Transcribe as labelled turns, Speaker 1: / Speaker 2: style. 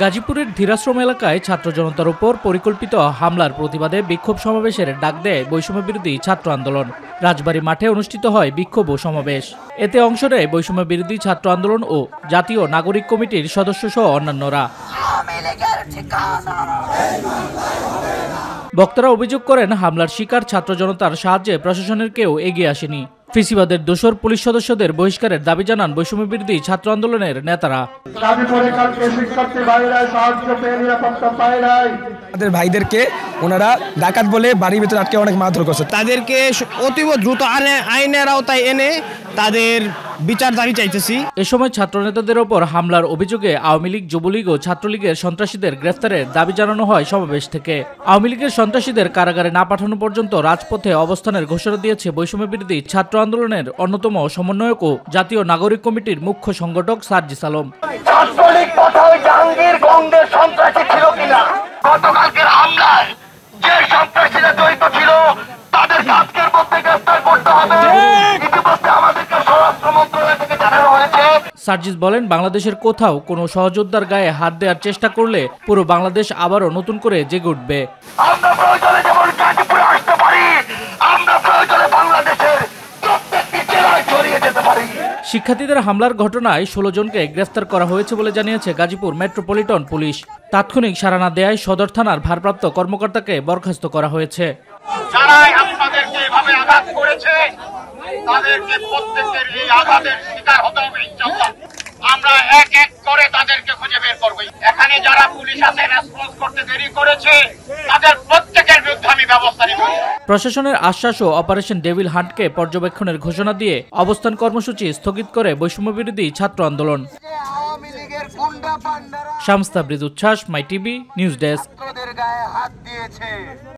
Speaker 1: গাজীপুরের ধীরাশ্রম এলাকায় ছাত্র জনতার উপর পরিকল্পিত হামলার প্রতিবাদে বিক্ষোভ সমাবেশের ডাক দেয় বৈষম্য বিরোধী ছাত্র আন্দোলন। রাজবাড়ী মাঠে অনুষ্ঠিত হয় বিক্ষোভ ও সমাবেশ। এতে অংশ নেয় বৈষম্য বিরোধী ছাত্র আন্দোলন ও জাতীয় নাগরিক কমিটির সদস্যসহ অন্যান্যরা। বক্তারা অভিযোগ করেন, হামলার শিকার ছাত্র জনতার সাহায্যে প্রশাসনের কেউ এগিয়ে আসেনি। ফেসিবাদের দোসর পুলিশ সদস্যদের বহিষ্কারের দাবি জানান বৈষম্য বিরোধী ছাত্র আন্দোলনের নেতারা।
Speaker 2: তাদের ভাইদেরকে ওনারা ডাকাত বলে বাড়ির ভিতরে আটকে অনেক মারধর করছে।
Speaker 3: তাদেরকে অতীব দ্রুত আইনের আওতায় এনে তাদের বিচার দাবি চাইতেছি।
Speaker 1: এ সময় ছাত্র নেতাদের ওপর হামলার অভিযোগে আওয়ামী লীগ, যুবলীগ ও ছাত্রলীগের সন্ত্রাসীদের গ্রেফতারের দাবি জানানো হয় সমাবেশ থেকে। আওয়ামী লীগের সন্ত্রাসীদের কারাগারে না পাঠানো পর্যন্ত রাজপথে অবস্থানের ঘোষণা দিয়েছে বৈষম্য বিরোধী ছাত্র আন্দোলনের অন্যতম সমন্বয়ক ও জাতীয় নাগরিক কমিটির মুখ্য সংগঠক সার্জিস আলম।
Speaker 4: গতকালকের হামলায় যে সন্ত্রাসীরা জড়িত ছিল তাদেরকে আজকের মধ্যে গ্রেফতার করতে হবে। ইতিমধ্যে আমাদেরকে স্বরাষ্ট্র মন্ত্রণালয় থেকে জানানো হয়েছে।
Speaker 1: সার্জিস বলেন, বাংলাদেশের কোথাও কোনো সহযোদ্ধার গায়ে হাত দেওয়ার চেষ্টা করলে পুরো বাংলাদেশ আবারও নতুন করে জেগে উঠবে।
Speaker 4: আমরা প্রয়োজনে যেমন গাজীপুরে আসতে পারি, আমরা প্রয়োজনে বাংলাদেশের প্রত্যেকটি জেলায় ছড়িয়ে যেতে পারি।
Speaker 1: শিক্ষার্থীদের হামলার ঘটনায় 16 জনকে গ্রেফতার করা হয়েছে বলে জানিয়েছে গাজীপুর মেট্রোপলিটন পুলিশ। তাৎক্ষণিক সাড়া না দেয়ায় সদর থানার ভারপ্রাপ্ত কর্মকর্তাকে বরখাস্ত করা হয়েছে।
Speaker 4: যারাই আপনাদেরকে এভাবে আঘাত করেছে তাদেরকে প্রত্যেকের এই আঘাতের শিকার হতে হবে ইনশাআল্লাহ। আমরা এক এক করে তাদেরকে খুঁজে বের করব। এখানে যারা পুলিশ আছে রেসপন্স করতে দেরি করেছে তাদের প্রত্যেকের বিরুদ্ধে আমি ব্যবস্থা নেব।
Speaker 1: প্রশাসনের আশ্বাস ও অপারেশন ডেভিল হান্টকে পর্যবেক্ষণের ঘোষণা দিয়ে অবস্থান কর্মসূচি স্থগিত করে বৈষম্য বিরোধী ছাত্র আন্দোলন। শামস তাবরিজ উচ্ছ্বাস, মাই টিভি নিউজ ডেস্ক।